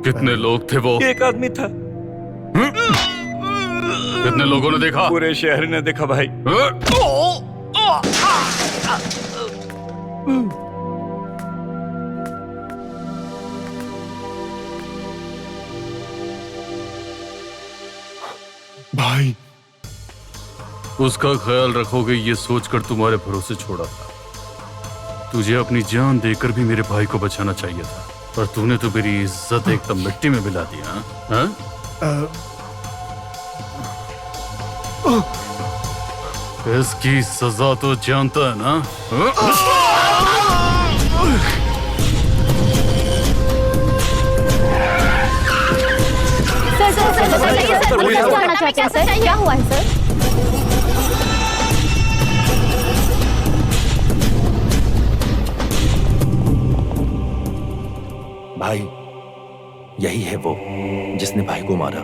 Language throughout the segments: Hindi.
कितने लोग थे वो? एक आदमी था। कितने लोगों ने देखा? पूरे शहर ने देखा भाई। भाई उसका ख्याल रखोगे ये सोचकर तुम्हारे भरोसे छोड़ा था। तुझे अपनी जान देकर भी मेरे भाई को बचाना चाहिए था, पर तूने तो मेरी इज्जत एकदम मिट्टी में मिला दी। हाँ? इसकी सजा तो जानता है ना? सर क्या जानना चाहते हैं सर? क्या हुआ है सर? भाई यही है वो जिसने भाई को मारा।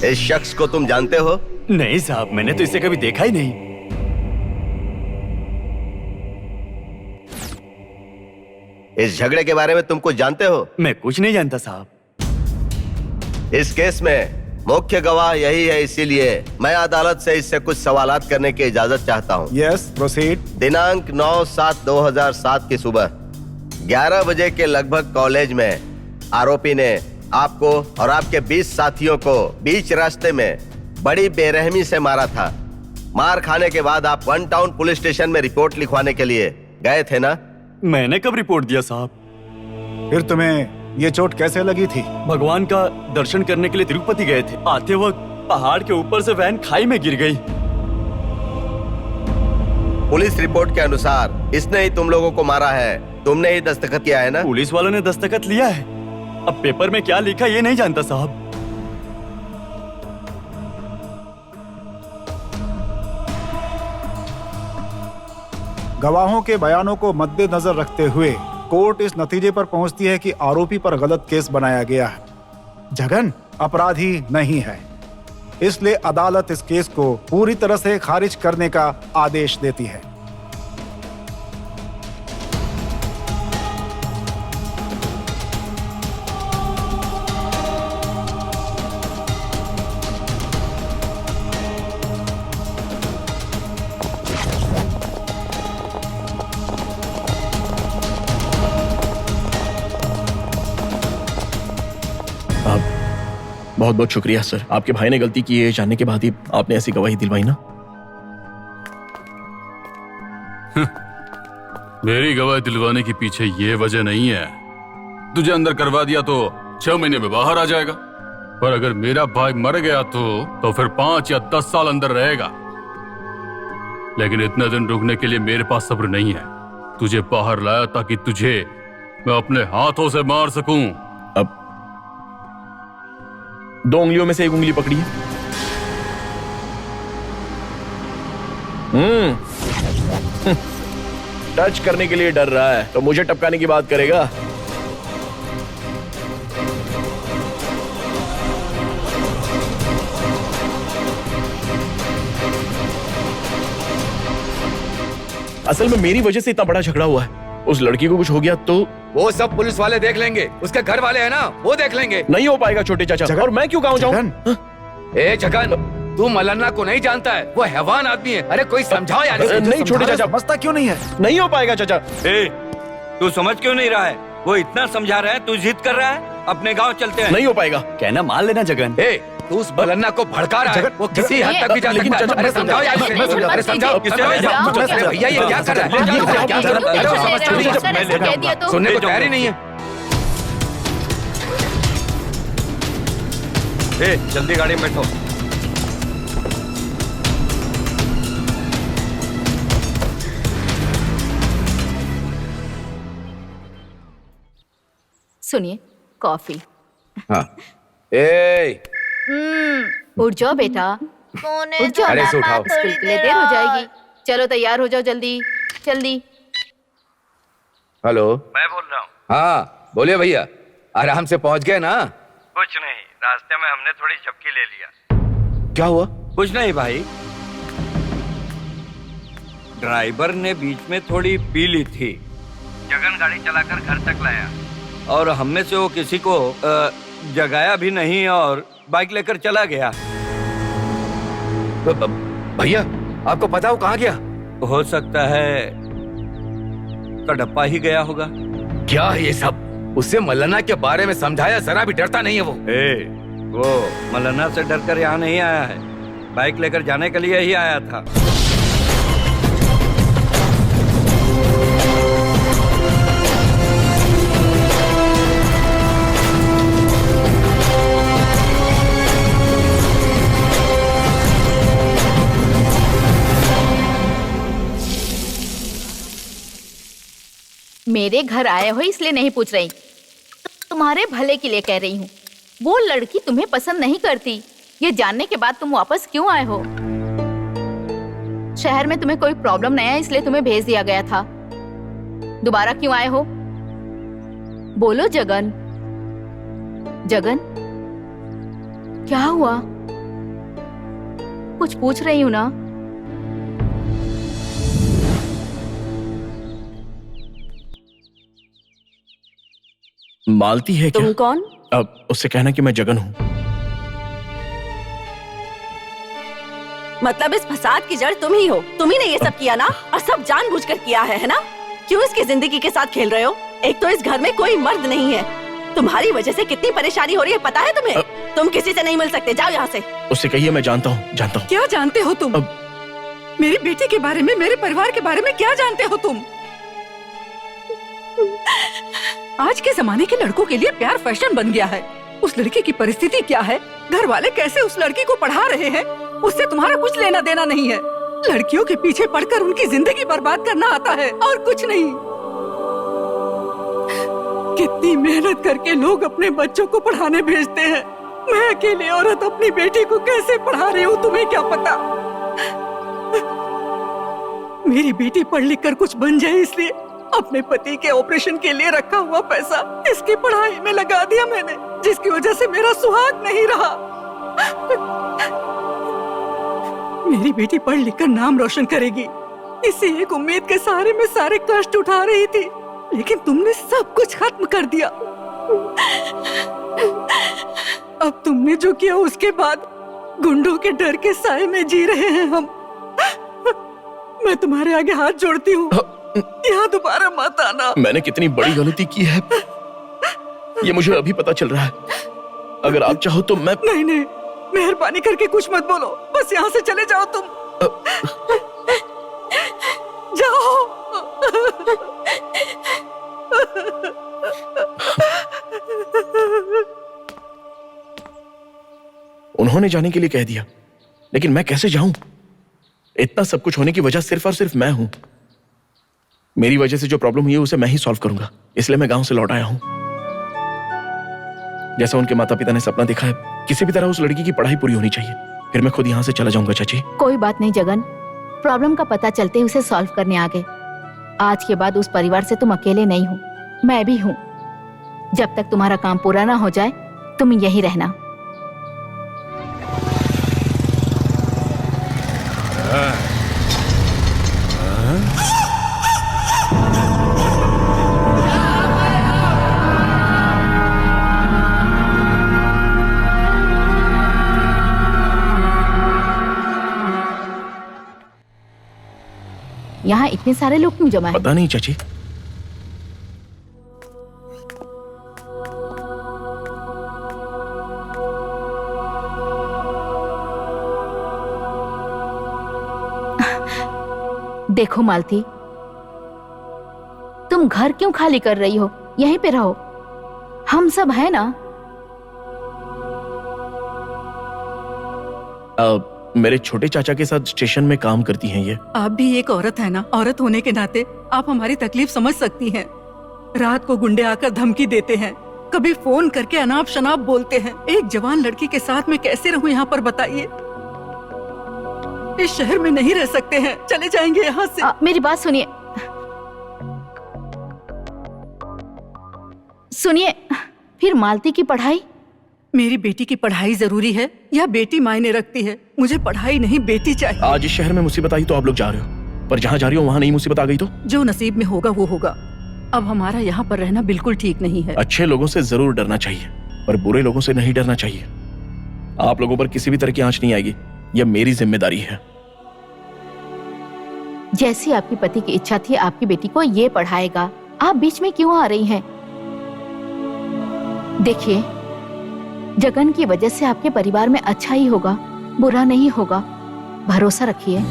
इस शख्स को तुम जानते हो? नहीं साहब, मैंने तो इसे कभी देखा ही नहीं। इस झगड़े के बारे में तुम कुछ जानते हो? मैं कुछ नहीं जानता साहब। इस केस में मुख्य गवाह यही है, इसीलिए मैं अदालत से इससे कुछ सवालात करने की इजाजत चाहता हूँ। Yes proceed. दिनांक 9/7/2007 की सुबह 11 बजे के लगभग कॉलेज में आरोपी ने आपको और आपके 20 साथियों को बीच रास्ते में बड़ी बेरहमी से मारा था। मार खाने के बाद आप वन टाउन पुलिस स्टेशन में रिपोर्ट लिखवाने के लिए गए थे ना? मैंने कब रिपोर्ट दिया साहब? फिर तुम्हें ये चोट कैसे लगी थी? भगवान का दर्शन करने के लिए तिरुपति गए थे। आते वक्त पहाड़ के ऊपर से वैन खाई में गिर गई। पुलिस रिपोर्ट के अनुसार इसने ही तुम लोगों को मारा है। तुमने ही दस्तखत किया है ना? पुलिस वालों ने दस्तखत लिया है। अब पेपर में क्या लिखा ये नहीं जानता साहब। गवाहों के बयानों को मद्देनजर रखते हुए कोर्ट इस नतीजे पर पहुंचती है कि आरोपी पर गलत केस बनाया गया है। जगन अपराधी नहीं है, इसलिए अदालत इस केस को पूरी तरह से खारिज करने का आदेश देती है। बहुत बहुत शुक्रिया सर, आपके भाई ने गलती की है जानने के बाद ही आपने ऐसी गवाही दिलवाई ना। मेरी गवाही दिलवाने के पीछे ये वजह नहीं है। तुझे अंदर करवा दिया तो 6 महीने में बाहर आ जाएगा, पर अगर मेरा भाई मर गया तो फिर 5 या 10 साल अंदर रहेगा। लेकिन इतना दिन रुकने के लिए मेरे पास सब्र नहीं है। तुझे बाहर लाया ताकि तुझे मैं अपने हाथों से मार सकूं। अब 2 उंगलियों में से 1 उंगली पकड़ी है। टच करने के लिए डर रहा है तो मुझे टपकाने की बात करेगा। असल में मेरी वजह से इतना बड़ा झगड़ा हुआ है। उस लड़की को कुछ हो गया तो वो सब पुलिस वाले देख लेंगे, उसके घर वाले हैं ना, वो देख लेंगे। नहीं हो पाएगा छोटे चाचा। और मैं क्यों गाँव जाऊं? ए जगन, तू मलन्ना को नहीं जानता है, वो हैवान आदमी है। अरे कोई समझाओ यार। नहीं छोटे चाचा, समझता क्यों नहीं है? नहीं हो पाएगा चाचा। तू समझ क्यों नहीं रहा है? वो इतना समझा रहा है, तू जिद कर रहा है। अपने गांव चलते हैं। नहीं हो पाएगा। कहना मान लेना जगन। तू उस मलन्ना को भड़का रहा है, वो किसी हद तक भी जा सकता है। अरे समझाओ यार, अरे समझाओ। भैया ये क्या कर रहा है? सुनने को तैयार ही नहीं है। जल्दी गाड़ी में बैठो। सुनिए, कॉफी। हाँ। ए उठ जाओ बेटा, उठ जाओ। अरे इसे उठाओ। स्कूल के लिए देर हो जाएगी। चलो तैयार हो जाओ जल्दी जल्दी। हेलो, मैं बोल रहा हूँ। हाँ बोलिए भैया, आराम से पहुंच गए ना? कुछ नहीं, रास्ते में हमने थोड़ी झपकी ले लिया। क्या हुआ? कुछ नहीं भाई। ड्राइवर ने बीच में थोड़ी पी ली थी। जगन गाड़ी चलाकर घर तक लाया और हम में से वो किसी को जगाया भी नहीं और बाइक लेकर चला गया। भैया आपको पता हो कहाँ गया? हो सकता है कडप्पा ही गया होगा। क्या है ये सब? उससे मल्लना के बारे में समझाया, जरा भी डरता नहीं है वो। वो मल्लना से डरकर यहाँ नहीं आया है, बाइक लेकर जाने के लिए ही आया था। मेरे घर आए हो इसलिए नहीं पूछ रही, तुम्हारे भले के लिए कह रही हूँ। वो लड़की तुम्हें पसंद नहीं करती, ये जानने के बाद तुम वापस क्यों आए हो? शहर में तुम्हें कोई प्रॉब्लम नहीं है इसलिए तुम्हें भेज दिया गया था। दोबारा क्यों आए हो? बोलो जगन। जगन, क्या हुआ? कुछ पूछ रही हूँ ना। मालती है क्या? तुम कौन? अब उससे कहना कि मैं जगन हूँ। मतलब इस फसाद की जड़ तुम ही हो? तुम ही ने ये सब किया ना? और सब जानबूझकर किया है ना? क्यों इसकी जिंदगी के साथ खेल रहे हो? एक तो इस घर में कोई मर्द नहीं है, तुम्हारी वजह से कितनी परेशानी हो रही है पता है तुम्हें? तुम किसी से नहीं मिल सकते, जाओ यहाँ से। उससे कहिए मैं जानता हूँ, जानता हूँ। क्या जानते हो तुम? मेरी बेटी के बारे में, मेरे परिवार के बारे में क्या जानते हो तुम? आज के जमाने के लड़कों के लिए प्यार फैशन बन गया है। उस लड़की की परिस्थिति क्या है, घर वाले कैसे उस लड़की को पढ़ा रहे हैं, उससे तुम्हारा कुछ लेना देना नहीं है। लड़कियों के पीछे पड़कर उनकी जिंदगी बर्बाद करना आता है और कुछ नहीं। कितनी मेहनत करके लोग अपने बच्चों को पढ़ाने भेजते हैं। मैं अकेली औरत अपनी बेटी को कैसे पढ़ा रही हूँ तुम्हें क्या पता? मेरी बेटी पढ़ लिख कर कुछ बन जाए इसलिए अपने पति के ऑपरेशन के लिए रखा हुआ पैसा इसकी पढ़ाई में लगा दिया मैंने, जिसकी वजह से मेरा सुहाग नहीं रहा। मेरी बेटी पढ़ लिख कर नाम रोशन करेगी, इसी एक उम्मीद के सहारे मैं सारे कष्ट उठा रही थी, लेकिन तुमने सब कुछ खत्म कर दिया। अब तुमने जो किया उसके बाद गुंडों के डर के साए में जी रहे हैं हम। मैं तुम्हारे आगे हाथ जोड़ती हूँ, यहाँ दोबारा मत आना। मैंने कितनी बड़ी गलती की है ये मुझे अभी पता चल रहा है। अगर आप चाहो तो मैं... नहीं नहीं, मेहरबानी करके कुछ मत बोलो, बस यहाँ से चले जाओ तुम। जाओ। उन्होंने जाने के लिए कह दिया, लेकिन मैं कैसे जाऊं? इतना सब कुछ होने की वजह सिर्फ और सिर्फ मैं हूं। मेरी वजह से जो प्रॉब्लम हुई है उसे मैं ही सॉल्व करूंगा, इसलिए मैं गांव से लौट आया हूं। जैसा उनके माता पिता ने सपना देखा है, किसी भी तरह उस लड़की की पढ़ाई पूरी होनी चाहिए, फिर मैं खुद यहां से चला जाऊंगा। चाची कोई बात नहीं जगन, प्रॉब्लम का पता चलते ही उसे सॉल्व करने आ गए। आज के बाद उस परिवार से तुम अकेले नहीं हो, मैं भी हूँ। जब तक तुम्हारा काम पूरा ना हो जाए तुम यहीं रहना। यहाँ इतने सारे लोग क्यों जमा हैं? पता नहीं चाची। देखो मालती, तुम घर क्यों खाली कर रही हो? यहीं पे रहो, हम सब हैं ना। मेरे छोटे चाचा के साथ स्टेशन में काम करती हैं ये। आप भी एक औरत है ना, औरत होने के नाते आप हमारी तकलीफ समझ सकती हैं। रात को गुंडे आकर धमकी देते हैं, कभी फोन करके अनाप शनाप बोलते हैं। एक जवान लड़की के साथ मैं कैसे रहूं यहाँ पर बताइए? इस शहर में नहीं रह सकते हैं, चले जाएंगे यहाँ से। मेरी बात सुनिए, सुनिए। फिर मालती की पढ़ाई? मेरी बेटी की पढ़ाई जरूरी है या बेटी मायने रखती है? मुझे पढ़ाई नहीं, बेटी चाहिए। आज इस शहर में मुसीबत आई तो आप लोग जा रहे हो, पर जहां जा रही हो वहां नई मुसीबत आ गई तो? जो नसीब में होगा वो होगा। अब हमारा यहाँ पर रहना बिल्कुल ठीक नहीं है। अच्छे लोगों से जरूर डरना चाहिए, पर बुरे लोगों से नहीं डरना चाहिए। आप लोगों पर किसी भी तरह की आंच नहीं आएगी, यह मेरी जिम्मेदारी है। जैसी आपकी पति की इच्छा थी आपकी बेटी को ये पढ़ाएगा, आप बीच में क्यों आ रही हैं? देखिए, जगन की वजह से आपके परिवार में अच्छा ही होगा, बुरा नहीं होगा, भरोसा रखिए।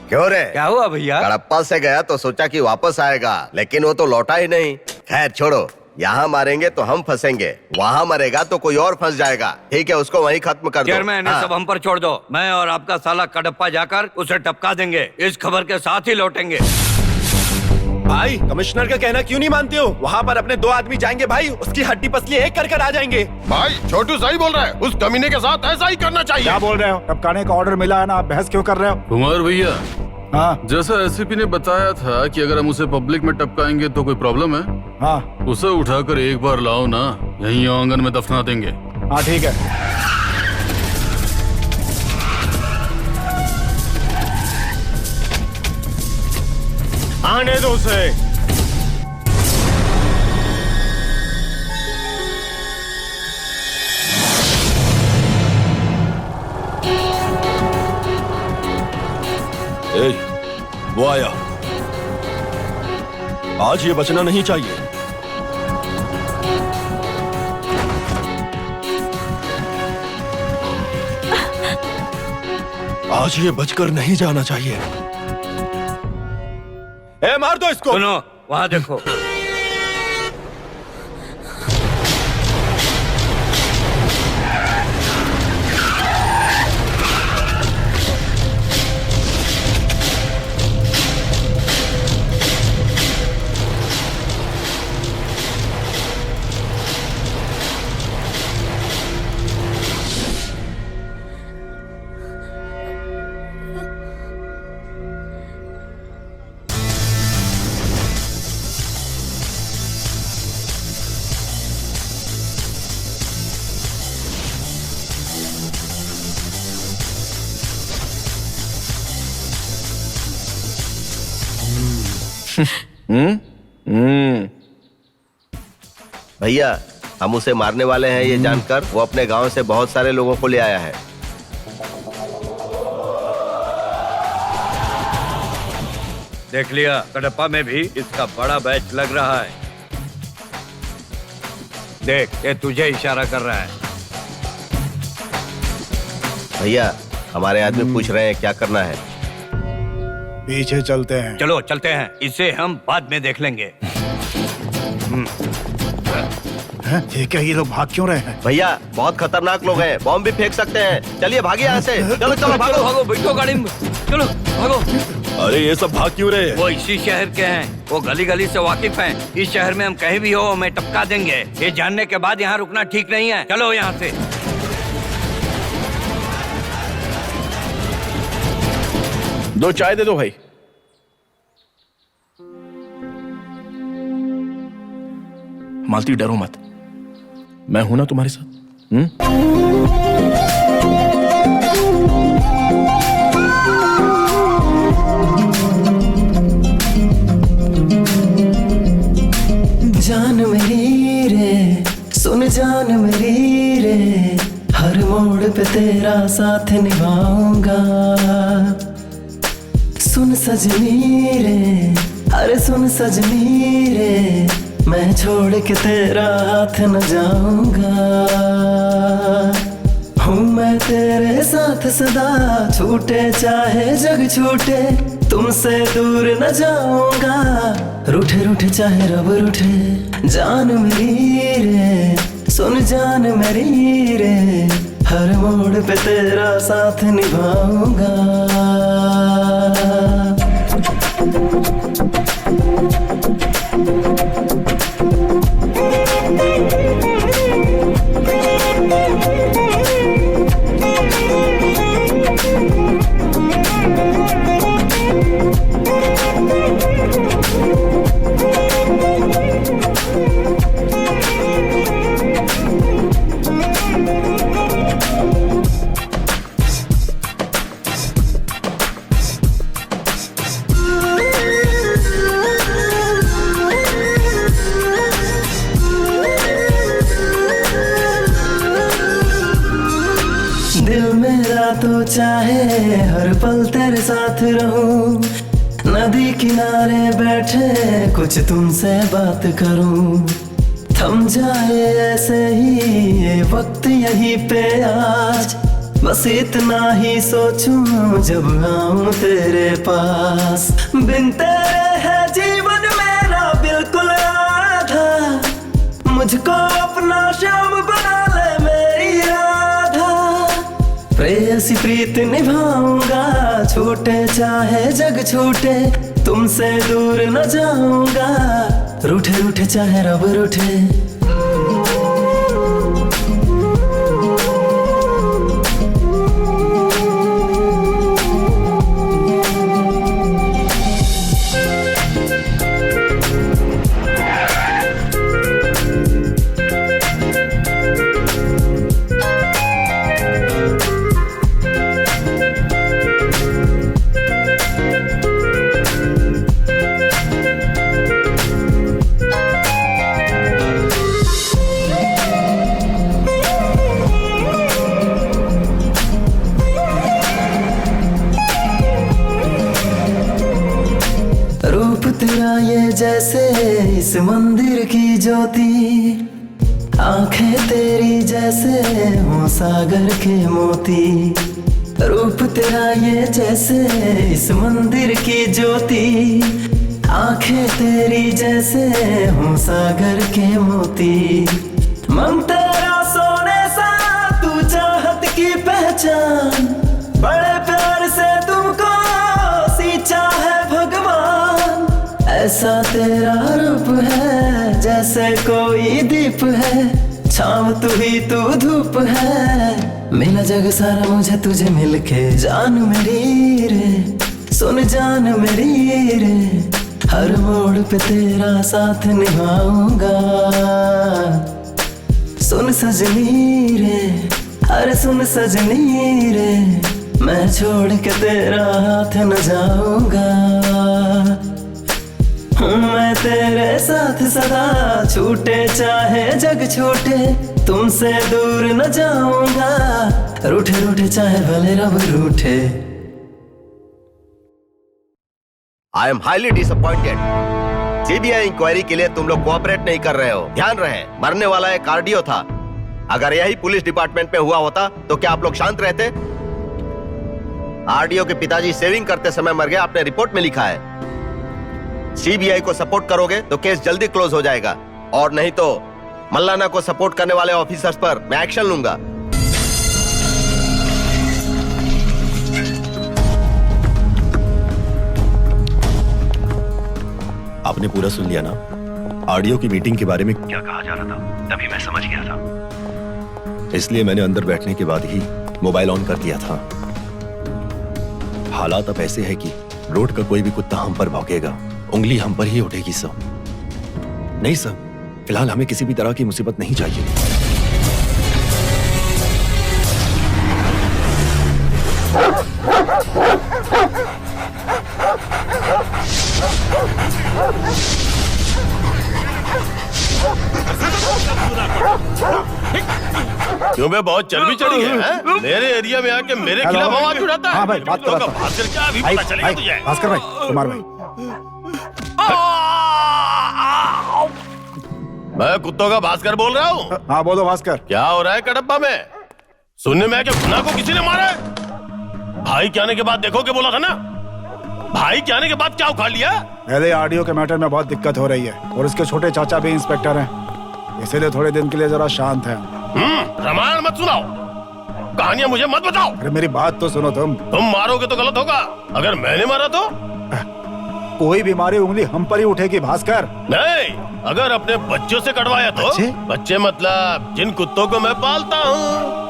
क्यों रे? क्या हुआ भैया? कड़प्पा से गया तो सोचा कि वापस आएगा, लेकिन वो तो लौटा ही नहीं। खैर छोड़ो, यहाँ मारेंगे तो हम फंसेंगे, वहाँ मरेगा तो कोई और फंस जाएगा। ठीक है, उसको वहीं खत्म कर दो। चेयरमैन, सब हम पर छोड़ दो। मैं और आपका साला कड़प्पा जाकर उसे टपका देंगे। इस खबर के साथ ही लौटेंगे। भाई, कमिश्नर का कहना क्यों नहीं मानते हो? वहाँ पर अपने 2 आदमी जाएंगे भाई, उसकी हड्डी पसली एक कर आ जाएंगे। भाई छोटू सही बोल रहा है, उस कमीने के साथ ऐसा ही करना चाहिए। क्या बोल रहे हो? टपकाने का ऑर्डर मिला है ना, आप बहस क्यों कर रहे हो? कुमार भैया, हाँ जैसा एसपी ने बताया था कि अगर हम उसे पब्लिक में टपकाएंगे तो कोई प्रॉब्लम है? हाँ उसे उठाकर एक बार लाओ ना, यहीं आंगन में दफना देंगे। हाँ ठीक है। आने दो उसे। वो आया। आज ये बचना नहीं चाहिए। आज ये बचकर नहीं जाना चाहिए। ए, मार दो इसको। सुनो, वहाँ देखो। भैया, हम उसे मारने वाले हैं ये जानकर वो अपने गांव से बहुत सारे लोगों को ले आया है। देख लिया, कड़प्पा में भी इसका बड़ा बैच लग रहा है। देख, ये तुझे इशारा कर रहा है। भैया, हमारे आदमी पूछ रहे हैं क्या करना है। पीछे चलते हैं। चलो चलते हैं, इसे हम बाद में देख लेंगे। हैं? ये क्या, ये लोग भाग क्यों रहे हैं? भैया, बहुत खतरनाक लोग हैं, बॉम्ब भी फेंक सकते हैं। चलिए भागिए यहाँ से। चलो चलो भागो। भागो, बैठो गाड़ी में, चलो भागो। अरे ये सब भाग क्यों रहे हैं? वो इसी शहर के हैं, वो गली गली से वाकिफ हैं। इस शहर में हम कहीं भी हो हमें टपका देंगे। ये जानने के बाद यहाँ रुकना ठीक नहीं है। चलो यहाँ से। दो चाय दे दो भाई। मालती, डरो मत, मैं हूं ना तुम्हारे साथ। जान मेरी रे, सुन जान मेरी रे, हर मोड़ पे तेरा साथ निभाऊंगा। सुन सजनी रे, अरे सुन सजनी रे, मैं छोड़ के तेरा हाथ न जाऊंगा। हूँ मैं तेरे साथ सदा, छूटे चाहे जग छूटे, तुमसे दूर न जाऊंगा। रूठे रूठे चाहे रब रूठे, जान मेरी रे, सुन जान मेरी रे, हर मोड़ पे तेरा साथ निभाऊंगा। तो चाहे हर पल तेरे साथ रहूं, नदी किनारे बैठे कुछ तुमसे बात करूं, थम जाए ऐसे ही ये वक्त यहीं पे आज, बस इतना ही सोचूं जब आऊं तेरे पास। बिन तेरे है जीवन मेरा बिल्कुल आधा, मुझको अपना श्याम बना ले मेरी राधा, प्रेयसी प्रीत निभाऊंगा, छूटे चाहे जग छूटे, तुमसे दूर न जाऊंगा, रूठे रूठे चाहे रब रूठे। तेरा ये जैसे इस मंदिर की ज्योति, आंखें तेरी जैसे हो सागर के मोती, रूप तेरा ये जैसे इस मंदिर की ज्योति, आंखें तेरी जैसे हो सागर के मोती, मन तेरा सोने सा तू चाहत की पहचान, बड़े प्यार से तुमको सींचा है भगवान, ऐसा तेरा रूप है जैसे कोई दीप है, छाँव तू ही तू धूप है, मिला जग सारा मुझे तुझे मिलके, जान मेरी रे सुन जान मेरी रे, हर मोड़ पे तेरा साथ निभाऊंगा, सुन सजनी रे अरे सुन सजनी रे, मैं छोड़ के तेरा हाथ न जाऊंगा, मैं तेरे साथ सदा, छूटे चाहे जग छूटे, तुमसे दूर न जाऊंगा, रूठे रूठे चाहे भले रब रूठे। I am highly disappointed. CBI inquiry के लिए तुम लोग कोऑपरेट नहीं कर रहे हो। ध्यान रहे, मरने वाला एक कार्डियो था। अगर यही पुलिस डिपार्टमेंट में हुआ होता तो क्या आप लोग शांत रहते? आरडीओ के पिताजी सेविंग करते समय मर गए, आपने रिपोर्ट में लिखा है। सीबीआई को सपोर्ट करोगे तो केस जल्दी क्लोज हो जाएगा, और नहीं तो मल्लाना को सपोर्ट करने वाले ऑफिसर्स पर मैं एक्शन लूंगा। आपने पूरा सुन लिया ना? आरडीओ की मीटिंग के बारे में क्या कहा जा रहा था, तभी मैं समझ गया था। इसलिए मैंने अंदर बैठने के बाद ही मोबाइल ऑन कर दिया था। हालात अब ऐसे है कि रोड का कोई भी कुत्ता हम पर भौंकेगा, उंगली हम पर ही उठेगी सर। नहीं सर, फिलहाल हमें किसी भी तरह की मुसीबत नहीं चाहिए। क्यों बे, बहुत चर्बी चढ़ी है? मेरे एरिया में आके मेरे खिलाफ आवाज उठाता है। हाँ भाई, बात करो। भास्कर क्या अभी पता चलेगा तुझे? भास्कर भाई, कुमार भाई, मैं कुत्तों का भास्कर बोल रहा हूँ। हाँ बोलो भास्कर। क्या हो रहा है कडब्बा में? सुनने में है कि गुना को किसी ने मारा है। भाई के आने के बाद देखो के बोला था ना। भाई के आने के बाद क्या उखाड़ लिया? पहले आरडीओ के मैटर में बहुत दिक्कत हो रही है, और उसके छोटे चाचा भी इंस्पेक्टर हैं, इसीलिए थोड़े दिन के लिए जरा शांत है। रामायण मत सुनाओ, कहानियां मुझे मत बताओ। अरे मेरी बात तो सुनो। तुम मारोगे तो गलत होगा, अगर मैंने मारा तो? कोई बीमारी उंगली हम पर ही उठेगी भास्कर। नहीं, अगर अपने बच्चों से कटवाया तो? बच्चे मतलब जिन कुत्तों को मैं पालता हूँ।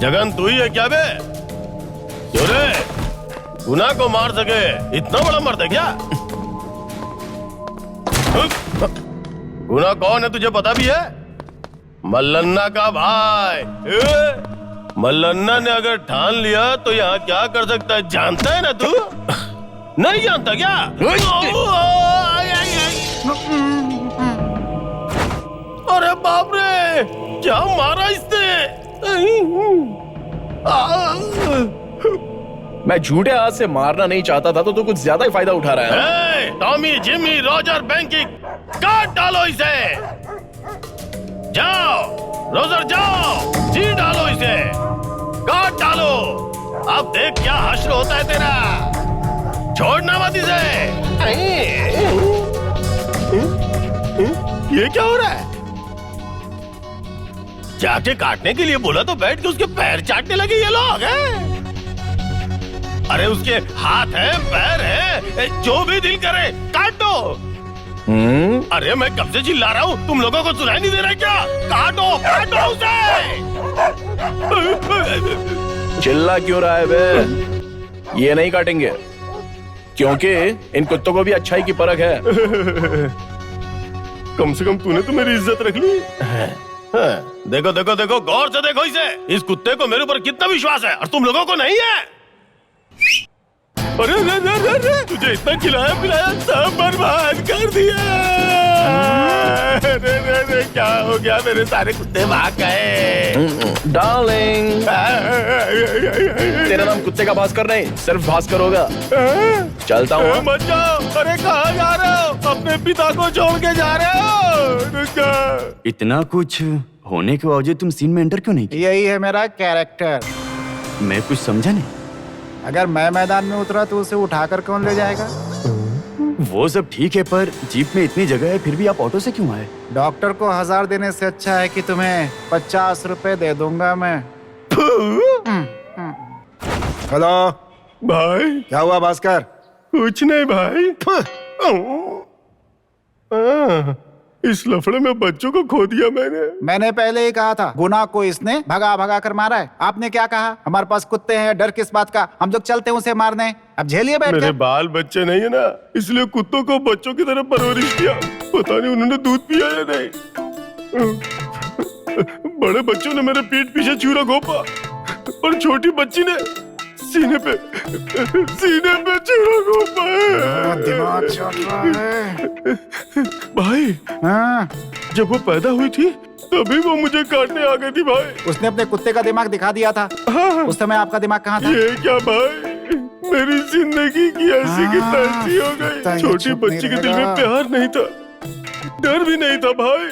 जगन तू ही है क्या बे? क्यों रे? गुना को मार सके इतना बड़ा मर्द है क्या? गुना कौन है तुझे पता भी है? मल्लन्ना का भाई। मल्लन्ना ने अगर ठान लिया तो यहाँ क्या कर सकता है जानता है ना तू? नहीं जानता क्या? अरे बाप रे, क्या मारा इसने? मैं झूठे हाथ से मारना नहीं चाहता था तो तू कुछ ज्यादा ही फायदा उठा रहा है। टॉमी, जिमी, रॉजर, बैंकिंग, काट डालो इसे। जाओ रोजर, जाओ, जी डालो इसे, काट डालो। अब देख क्या हश्र होता है तेरा। छोड़ना मत इसे। ये क्या हो रहा है? जाके काटने के लिए बोला तो बैठ के उसके पैर चाटने लगे ये लोग हैं। अरे उसके हाथ है, पैर है, जो भी दिल करे काट दो। अरे मैं कब से चिल्ला रहा हूँ, तुम लोगों को सुनाई नहीं दे रहा क्या? काटो काटो उसे। चिल्ला क्यों रहा है बे? ये नहीं काटेंगे क्योंकि इन कुत्तों को भी अच्छाई की परख है। कम से कम तूने तो मेरी इज्जत रख ली। देखो देखो देखो, गौर से देखो इसे। इस कुत्ते को मेरे ऊपर कितना विश्वास है और तुम लोगों को नहीं है। अरे तुझे इतना खिलाया पिलाया सब बर्बाद कर दिया। अरे क्या हो गया? मेरे सारे कुत्ते भाग गए। डार्लिंग, तेरा नाम कुत्ते का भास्कर नहीं, सिर्फ भास्कर होगा। चलता हूँ। मत जाओ। अरे कहाँ जा रहे हो? अपने पिता को छोड़ के जा रहे हो? इतना कुछ होने के बावजूद तुम सीन में एंटर क्यों नहीं किया? यही है मेरा कैरेक्टर। मैं कुछ समझा नहीं। अगर मैं मैदान में उतरा तो उसे उठाकर कौन ले जाएगा? वो सब ठीक है, पर जीप में इतनी जगह है फिर भी आप ऑटो से क्यों आए? डॉक्टर को 1000 देने से अच्छा है कि तुम्हें 50 रुपए दे दूंगा मैं। हेलो भाई। क्या हुआ भास्कर? कुछ नहीं भाई। इस लफड़े में बच्चों को खो दिया मैंने पहले ही कहा था, गुना को इसने भगा भगा कर मारा है। आपने क्या कहा? हमारे पास कुत्ते हैं, डर किस बात का? हम लोग चलते हैं उसे मारने। अब झेलिए बैठ मेरे बाल बच्चे नहीं है ना, इसलिए कुत्तों को बच्चों की तरह परवरिश किया। पता नहीं उन्होंने दूध पिया या नहीं। बड़े बच्चों ने मेरे पीठ पीछे छुरा घोंपा और छोटी बच्ची ने सीने पे छुरा घोंपा। दिमाग चल रहा है भाई। जब वो पैदा हुई थी तभी वो मुझे काटने आ गई थी भाई। उसने अपने कुत्ते का दिमाग दिखा दिया था। उस समय आपका दिमाग कहाँ था? ये क्या भाई, मेरी जिंदगी की ऐसी की तैसी हो गई। छोटी बच्ची के दिल में प्यार नहीं था, डर भी नहीं था भाई।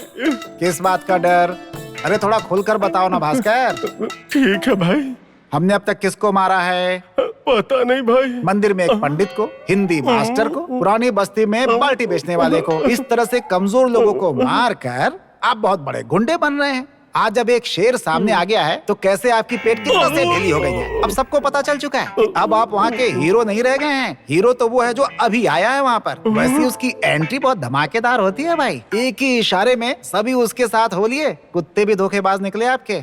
किस बात का डर? अरे थोड़ा खुलकर बताओ ना भास्कर। ठीक है भाई। हमने अब तक किसको मारा है? पता नहीं भाई। मंदिर में एक पंडित को, हिंदी मास्टर को, पुरानी बस्ती में बाल्टी बेचने वाले को। इस तरह से कमजोर लोगों को मार कर आप बहुत बड़े गुंडे बन रहे हैं। आज जब एक शेर सामने आ गया है तो कैसे आपकी पेट की नसें ढीली हो गई है, अब सबको पता चल चुका है। अब आप वहाँ के हीरो नहीं रह गए हैं। हीरो तो वो है जो अभी आया है वहाँ पर। वैसे उसकी एंट्री बहुत धमाकेदार होती है भाई। एक ही इशारे में सभी उसके साथ हो लिए। कुत्ते भी धोखेबाज निकले आपके।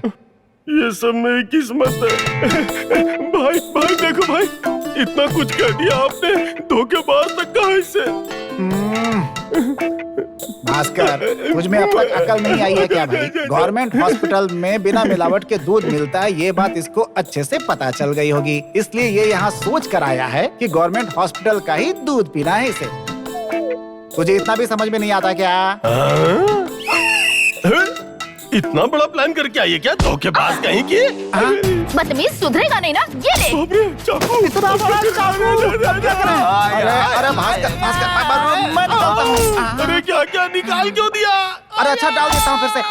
ये सब मेरी किस्मत है। भाई भाई देखो भाई, इतना कुछ कह दिया आपने, धोखेबाज तक कहा इसे। भास्कर, तुझ में अब तक अकल नहीं आई है क्या भाई? गवर्नमेंट हॉस्पिटल में बिना मिलावट के दूध मिलता है, ये बात इसको अच्छे से पता चल गई होगी। इसलिए ये यहाँ सोच कर आया है कि गवर्नमेंट हॉस्पिटल का ही दूध पीना है इसे। तुझे इतना भी समझ में नहीं आता क्या? इतना बड़ा प्लान करके आई है क्या? धोखेबाज कहीं की। बदतमीज, सुधरेगा नहीं ना? ये ले। चाकू। इतना बड़ा चाकू। अरे भास्कर, मैं निकालता हूँ। अरे क्या क्या निकाल क्यों दिया? अरे अच्छा डाल देता हूँ फिर से।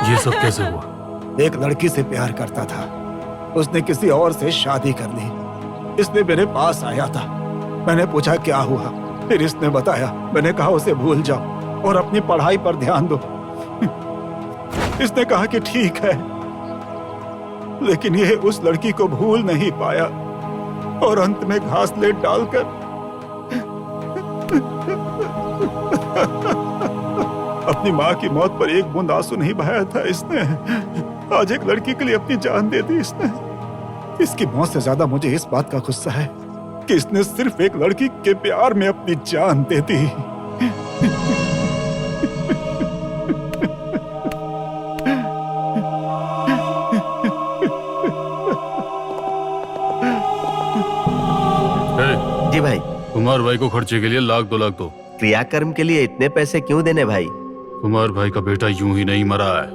ये सब कैसे हुआ? एक लड़की से प्यार करता था, उसने किसी और से शादी कर ली। इसने मेरे पास आया था, मैंने पूछा क्या हुआ, फिर इसने बताया। मैंने कहा उसे भूल जाओ और अपनी पढ़ाई पर ध्यान दो। इसने कहा कि ठीक है, लेकिन यह उस लड़की को भूल नहीं पाया और अंत में घास लेट डालकर अपनी मां की मौत पर एक बूंद आंसू नहीं बहाया था इसने। आज एक लड़की के लिए अपनी जान दे दी इसने। इसकी मौत से ज्यादा मुझे इस बात का गुस्सा है कि इसने सिर्फ एक लड़की के प्यार में अपनी जान दे दी। जी भाई। कुमार भाई को खर्चे के लिए 1 लाख 2 लाख दो। क्रियाकर्म के लिए इतने पैसे क्यों देने भाई? कुमार भाई का बेटा यूं ही नहीं मरा है,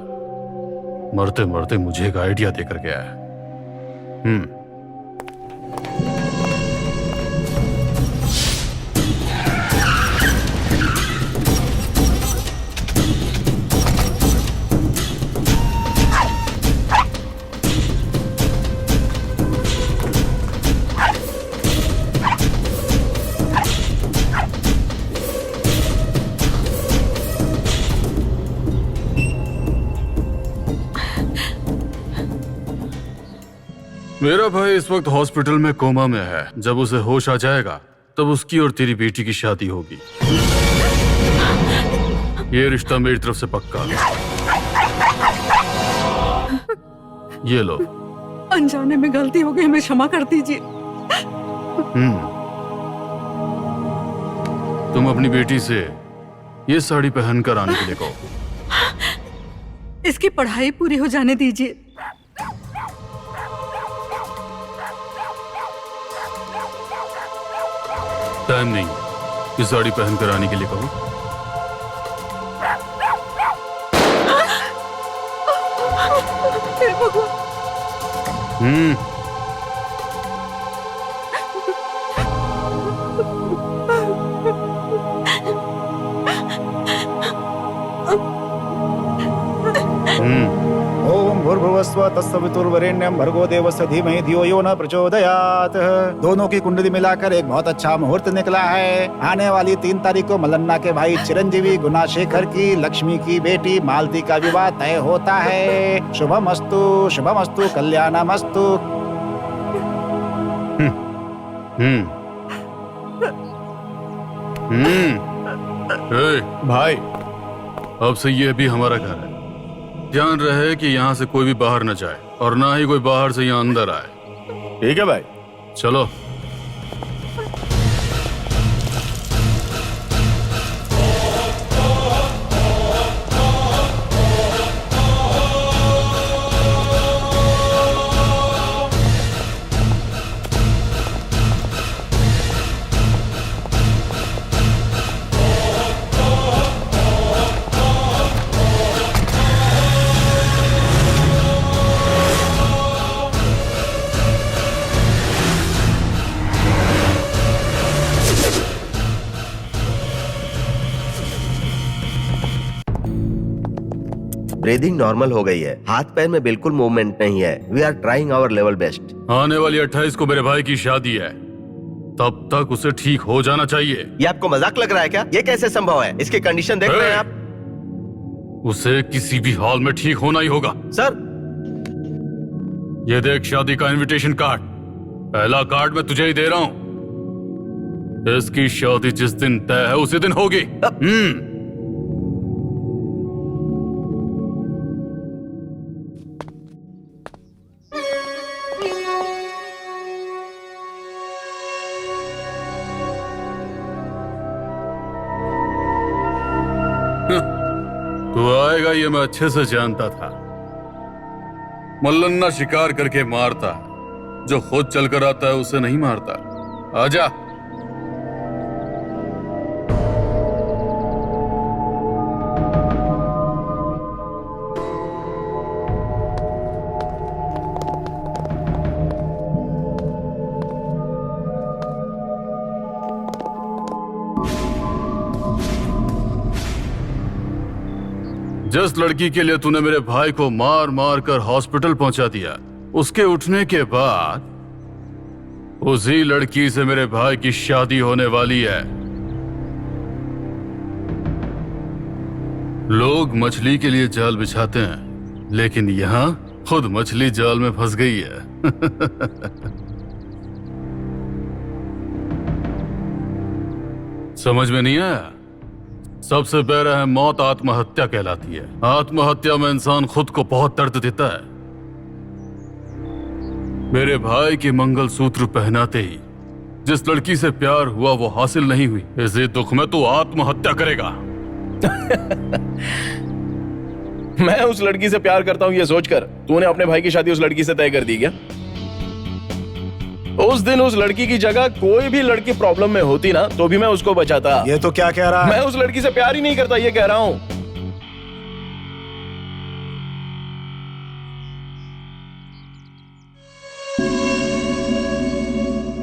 मरते मरते मुझे एक आइडिया देकर गया है। मेरा भाई इस वक्त हॉस्पिटल में कोमा में है। जब उसे होश आ जाएगा तब उसकी और तेरी बेटी की शादी होगी। ये रिश्ता मेरी तरफ से पक्का। ये लो। अनजाने में गलती हो गई, हमें क्षमा कर दीजिए। तुम अपनी बेटी से ये साड़ी पहनकर आने के लिए कहो। इसकी पढ़ाई पूरी हो जाने दीजिए। टाइम नहीं, ये साड़ी पहनकर आने के लिए कहो। हे भगवान। ओम भूर्भुवस्व तत्सवितुर्वरेण्यं भर्गो देवस्य धीमहि धियो यो न प्रचोदयात्। दोनों की कुंडली मिलाकर एक बहुत अच्छा मुहूर्त निकला है। आने वाली 3 तारीख को मल्लन्ना के भाई चिरंजीवी गुणाशेखर की लक्ष्मी की बेटी मालती का विवाह तय होता है। शुभमस्तु कल्याणमस्तु। भाई, अब से ये भी हमारा घर है। ध्यान रहे कि यहाँ से कोई भी बाहर न जाए और ना ही कोई बाहर से यहाँ अंदर आए। ठीक है भाई। चलो। ब्रीदिंग नॉर्मल हो गई है, हाथ पैर में बिल्कुल मूवमेंट नहीं है। We are trying our level best. आने वाली 28 को मेरे भाई की शादी है, तब तक उसे ठीक हो जाना चाहिए। ये आपको मजाक लग रहा है क्या? ये कैसे संभव है? इसकी कंडीशन देख रहे हैं आप? उसे किसी भी हाल में ठीक होना ही होगा। सर, ये देख शादी का इनविटेशन कार्ड। पहला कार्ड मैं तुझे ही दे रहा हूं। इसकी शादी जिस दिन तय है उसी दिन होगी। तू आएगा ये मैं अच्छे से जानता था। मल्लन्ना शिकार करके मारता है, जो खुद चलकर आता है उसे नहीं मारता। आजा। जिस लड़की के लिए तूने मेरे भाई को मार मार कर हॉस्पिटल पहुंचा दिया, उसके उठने के बाद उसी लड़की से मेरे भाई की शादी होने वाली है। लोग मछली के लिए जाल बिछाते हैं, लेकिन यहाँ खुद मछली जाल में फंस गई है। समझ में नहीं आया? सबसे पहले है मौत आत्महत्या कहलाती है। आत्महत्या में इंसान खुद को बहुत दर्द देता है। मेरे भाई के मंगलसूत्र पहनाते ही जिस लड़की से प्यार हुआ वो हासिल नहीं हुई, इसी दुख में तू आत्महत्या करेगा। मैं उस लड़की से प्यार करता हूं ये सोचकर तूने अपने भाई की शादी उस लड़की से तय कर दी क्या? उस दिन उस लड़की की जगह कोई भी लड़की प्रॉब्लम में होती ना तो भी मैं उसको बचाता। ये तो क्या कह रहा है? मैं उस लड़की से प्यार ही नहीं करता ये कह रहा हूं।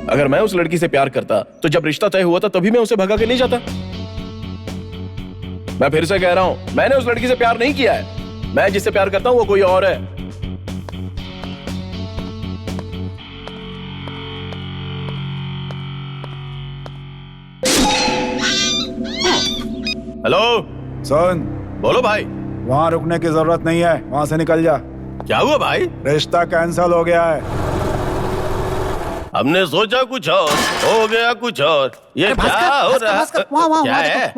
अगर मैं उस लड़की से प्यार करता तो जब रिश्ता तय हुआ था तभी मैं उसे भगा के ले जाता। मैं फिर से कह रहा हूं, मैंने उस लड़की से प्यार नहीं किया है। मैं जिससे प्यार करता हूं वो कोई और है। हेलो, सुन, बोलो भाई। वहाँ रुकने की जरूरत नहीं है, वहाँ से निकल जा। क्या हुआ भाई? रिश्ता कैंसिल हो गया है। हमने सोचा कुछ और, हो गया कुछ और। ये क्या हो रहा है? क्या है?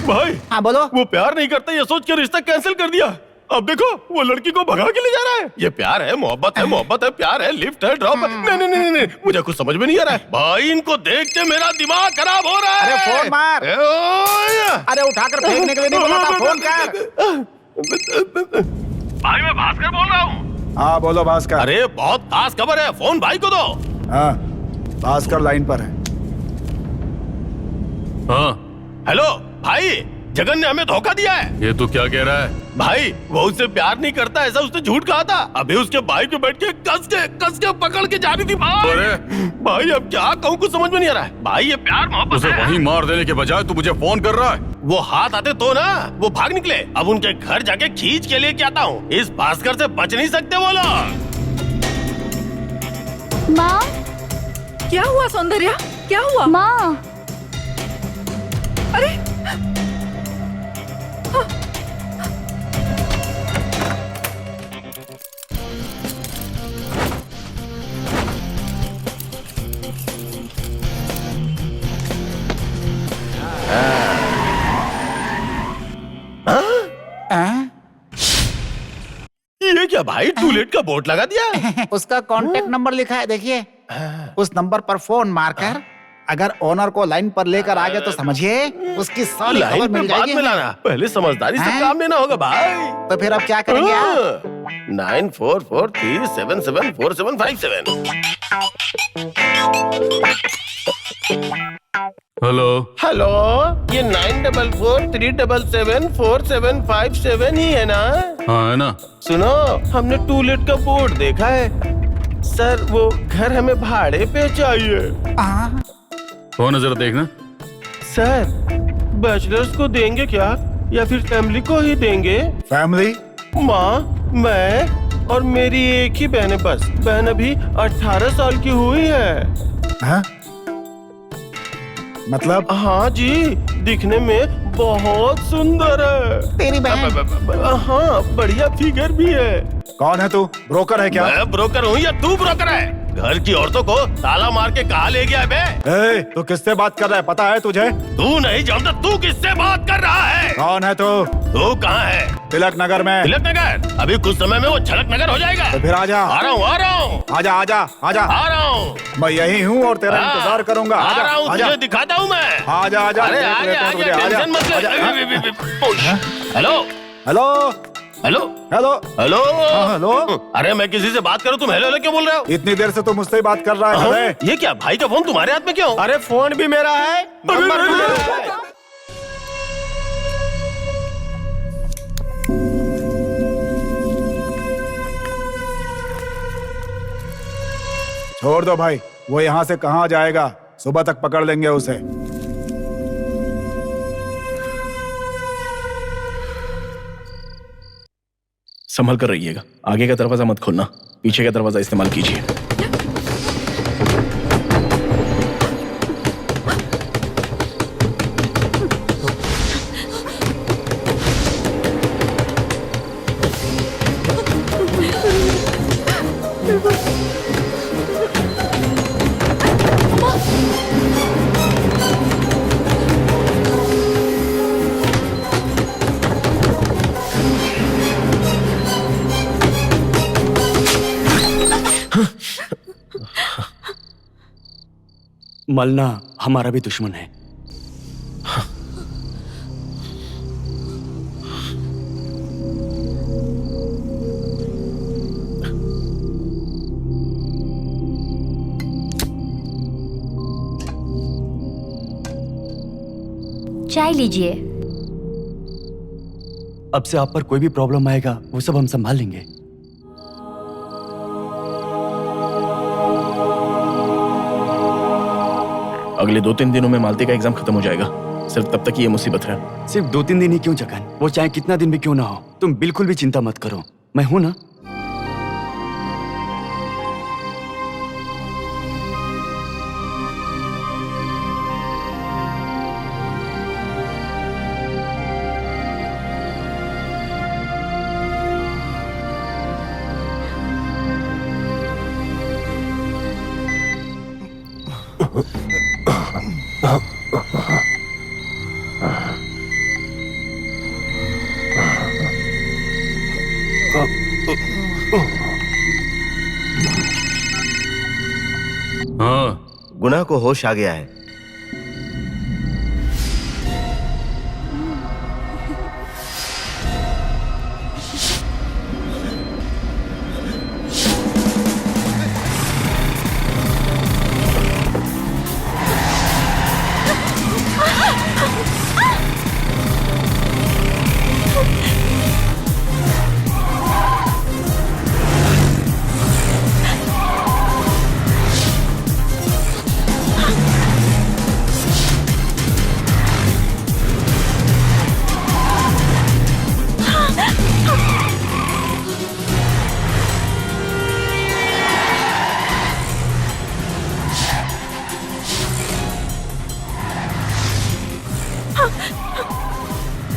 भाई, हाँ बोलो। वो प्यार नहीं करता ये सोच के रिश्ता कैंसिल कर दिया। अब देखो वो लड़की को भगा के ले जा रहा है। ये प्यार है, मोहब्बत है, प्यार है, लिफ्ट है, ड्रॉप है। नहीं, मुझे कुछ समझ में नहीं आ रहा है भाई। इनको देख के मेरा दिमाग खराब हो रहा है। अरे फोन मार। अरे उठाकर फेंकने के लिए नहीं बोला था, फोन कर। भाई मैं भास्कर बोल रहा हूँ। हाँ बोलो भास्कर। अरे बहुत खास खबर है, फोन भाई को दो। हाँ भास्कर लाइन पर है। हाँ हेलो भाई, जगन ने हमें धोखा दिया है। ये तो क्या कह रहा है? भाई वो उससे प्यार नहीं करता ऐसा उसने झूठ कहा था। अभी उसके बाइक पे बैठ के कस के पकड़ के जा रही थी भाई। भाई अब क्या कहूँ, कुछ समझ में नहीं आ रहा है। भाई ये प्यार मोहब्बत उसे वहीं मार देने के बजाय तू मुझे फोन कर रहा है। वो हाथ आते तो ना, वो भाग निकले। अब उनके घर जाके खींच के लेके आता हूँ। इस भास्कर से बच नहीं सकते वो लोग। माँ, क्या हुआ सौंदर्या? क्या हुआ माँ? अरे ये क्या भाई, टूलेट का बोर्ड लगा दिया? उसका कांटेक्ट नंबर लिखा है, देखिए। उस नंबर पर फोन मारकर अगर ओनर को लाइन पर लेकर आ गए तो समझिए उसकी सारी खबर मिल जाएगी। पहले समझदारी से काम लेना होगा भाई। तो फिर अब क्या करेंगे आप? 9443774757। हेलो हेलो, ये 9443774757 ही है ना? हाँ है ना। सुनो, हमने टूलेट का बोर्ड देखा है सर। वो घर हमें भाड़े पे चाहिए। कौन है जरा देखना। सर बैचलर्स को देंगे क्या या फिर फैमिली को ही देंगे? फैमिली? माँ, मैं और मेरी एक ही बहन है बस। बहन अभी 18 साल की हुई है। हाँ? मतलब? हाँ जी, दिखने में बहुत सुंदर है। तेरी बहन? हाँ, बढ़िया फिगर भी है। कौन है तू? ब्रोकर है क्या? मैं ब्रोकर हूँ या तू ब्रोकर है? घर की औरतों को ताला मार के कहाँ ले गया बे? तू किससे बात कर रहा है, पता है तुझे? तू नहीं जानता तू किससे बात कर रहा है? कौन है तू? तू कहाँ है? तिलक नगर में। तिलक नगर? अभी कुछ समय में वो झलक नगर हो जाएगा। तो फिर आजा। आ रहा हूँ। आजा आजा आजा। आ रहा हूँ। मैं यही हूँ और तेरा इंतजार करूंगा। आ रहा हूँ, तुझे दिखाता हूँ मैं। आजा आजा। अरे आजा, टेंशन मत ले। Hello hello hello hello hello hello. अरे मैं किसी से बात करूं, तुम हेलो हेलो क्यों बोल रहे हो? इतनी देर से तो मुझसे ही बात कर रहा है। अरे ये क्या, भाई का फोन तुम्हारे हाथ में क्यों? अरे फोन भी मेरा है, नंबर भी मेरा है। छोड़ दो भाई, वो यहाँ से कहाँ जाएगा? सुबह तक पकड़ लेंगे उसे। संभल कर रहिएगा, आगे का दरवाजा मत खोलना, पीछे का दरवाजा इस्तेमाल कीजिए। मलना हमारा भी दुश्मन है। चाय लीजिए। अब से आप पर कोई भी प्रॉब्लम आएगा वो सब हम संभाल लेंगे। अगले 2-3 दिनों में मालती का एग्जाम खत्म हो जाएगा, सिर्फ तब तक ये मुसीबत है। सिर्फ 2-3 दिन ही क्यों जगन, वो चाहे कितना दिन भी क्यों ना हो, तुम बिल्कुल भी चिंता मत करो, मैं हूं ना। हाँ, गुना को होश आ गया है।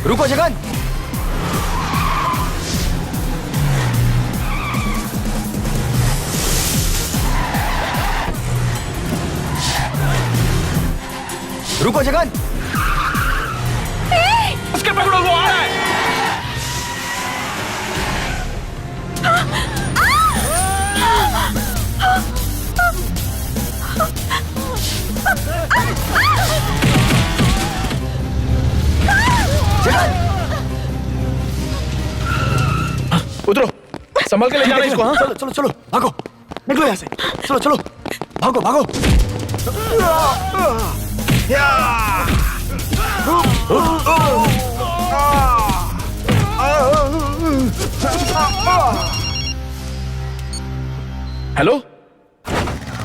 रुको जगन, रुको जगन, उसके पकड़ो, वो आ रहा है। उतरो, संभल के ले जाना इसको। हाँ, चलो चलो चलो, भागो, निकलो यहाँ से, चलो चलो, भागो भागो। हेलो,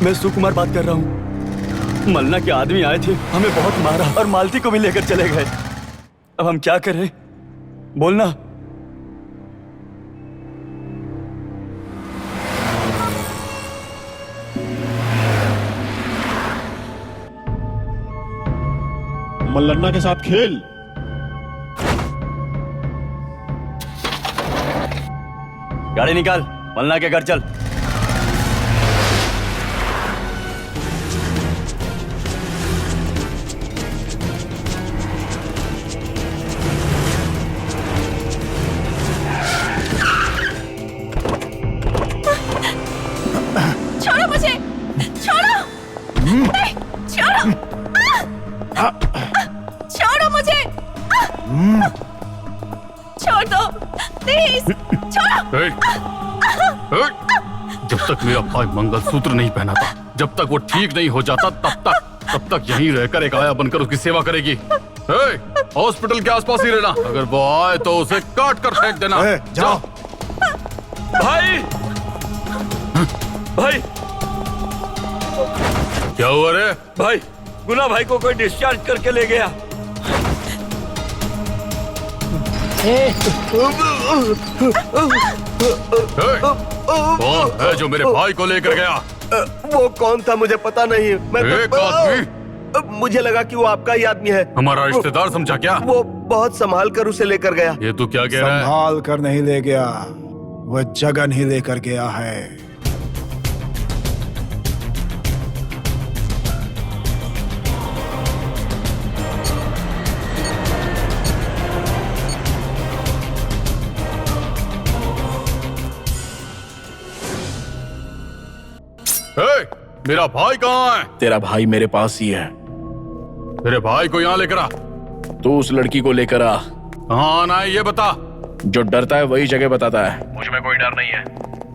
मैं सुकुमार बात कर रहा हूँ। मलना के आदमी आए थे, हमें बहुत मारा और मालती को भी लेकर चले गए। अब हम क्या करें, बोलना। मल्लन्ना के साथ खेल। गाड़ी निकाल, मलना के घर चल। छोड़ो मुझे, छोड़ो, नहीं, छोड़ो, छोड़ो मुझे, छोड़ दो, प्लीज, छोड़ो। जब तक मेरा भाई मंगलसूत्र नहीं पहना था, जब तक वो ठीक नहीं हो जाता, तब तक यहीं रहकर एक आया बनकर उसकी सेवा करेगी। हॉस्पिटल के आसपास ही रहना, अगर वो आए तो उसे काट कर फेंक देना। जाओ। भाई, भाई, क्या हुआ रे? भाई, गुना भाई को कोई डिस्चार्ज करके ले गया। कौन है जो मेरे भाई को लेकर गया? वो कौन था मुझे पता नहीं। मैं एक आदमी? मुझे लगा कि वो आपका ही आदमी है। हमारा रिश्तेदार समझा क्या? वो बहुत संभाल कर उसे लेकर गया। ये तू क्या कह रहा है? संभाल कर नहीं ले गया, वो जगन ही लेकर गया है। मेरा भाई कहाँ है? तेरा भाई मेरे पास ही है। तेरे भाई को यहाँ लेकर आ। तू उस लड़की को लेकर आ। कहाँ आना है ये बता। जो डरता है वही जगह बताता है। मुझ में कोई डर नहीं है।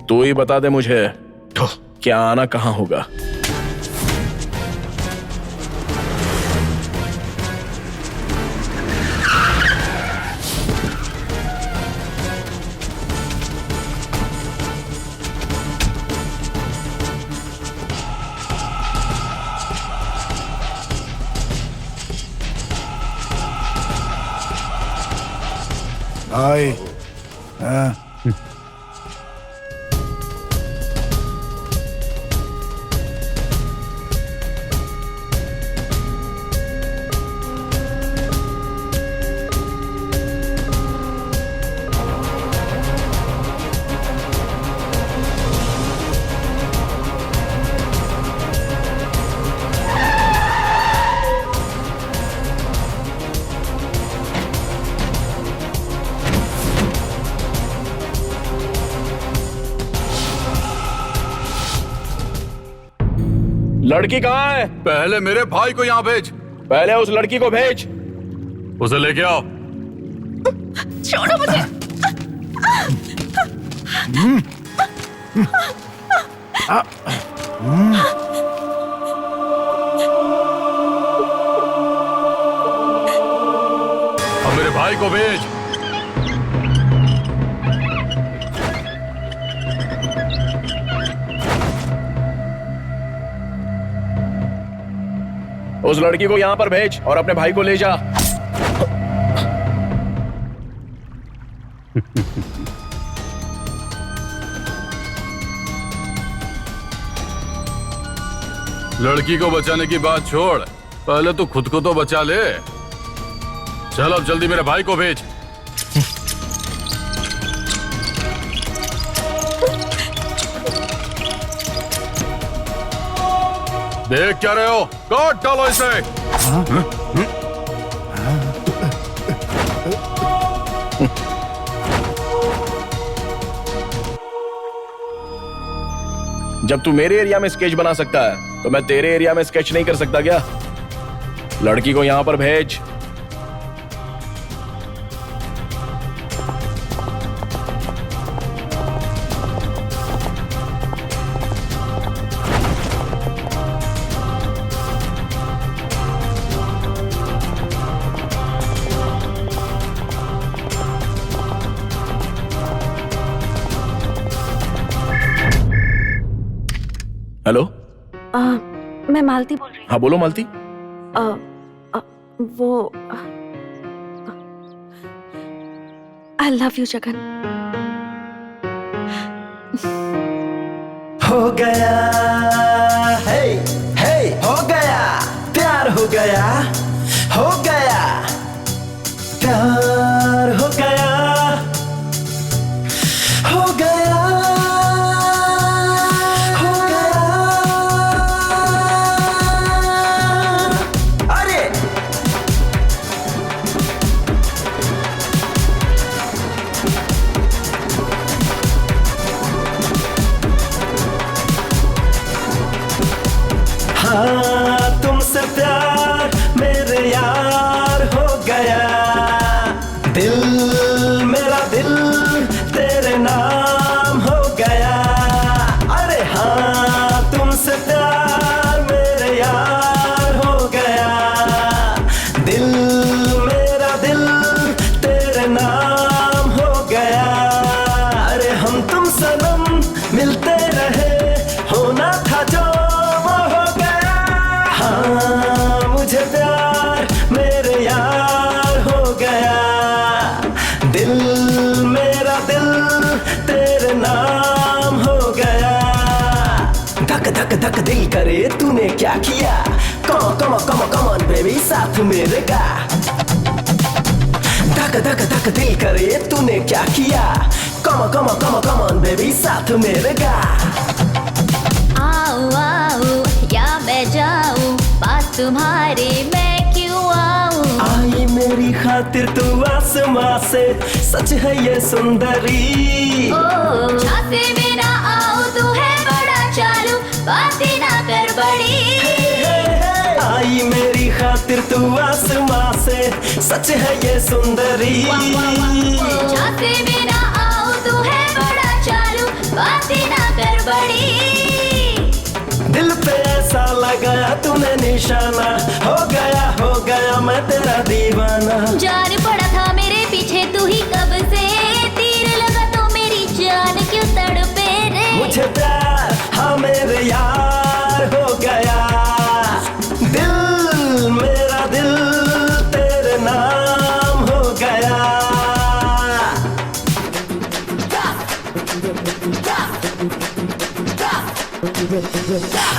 तू ही बता दे मुझे क्या आना कहाँ होगा। भाई हाँ। लड़की कहाँ है? पहले मेरे भाई को यहाँ भेज। पहले उस लड़की को भेज। उसे लेके आओ। छोड़ो मुझे। अब मेरे भाई को भेज। उस लड़की को यहाँ पर भेज और अपने भाई को ले जा। लड़की को बचाने की बात छोड़, पहले तो खुद को तो बचा ले। चल अब जल्दी मेरे भाई को भेज। देख क्या रहे हो? काट डालो इसे। जब तू मेरे एरिया में स्केच बना सकता है तो मैं तेरे एरिया में स्केच नहीं कर सकता क्या? लड़की को यहां पर भेज। हेलो, मैं मालती बोल रही हूँ। हाँ बोलो मालती। वो आई लव यू जगन। हो गया हे हे हो गया प्यार हो गया हो गया प्यार हो गया हो गया हो गया। अरे हाँ तुमसे प्यार मेरे धक दिल करे तूने क्या किया, कम ऑन बेबी साथ मेरे गा। धक धक दिल करे तूने क्या किया, कम ऑन बेबी साथ मेरे गा। आओ आओ या मैं जाऊं, पास तुम्हारे मैं क्यों आऊं। आई मेरी खातिर तू आसमां से, सच है ये सुंदरी। ओ झांसे में ना आओ, तू है बड़ा चालू, बातें ना कर बड़ी। आई मेरी खातिर तू आसमां से, सच है ये सुंदरी। झांसे में ना आओ, तू है बड़ा चालू, बातें ना कर बड़ी। दिल पे ऐसा लगाया तूने निशाना, हो गया मैं तेरा दीवाना। जान पड़ा था मेरे पीछे तू ही कब से, तीर लगा तो मेरी जान क्यों तड़पे रे। मुझे प्यार हाँ मेरे यार हो गया, दिल मेरा दिल तेरे नाम हो गया।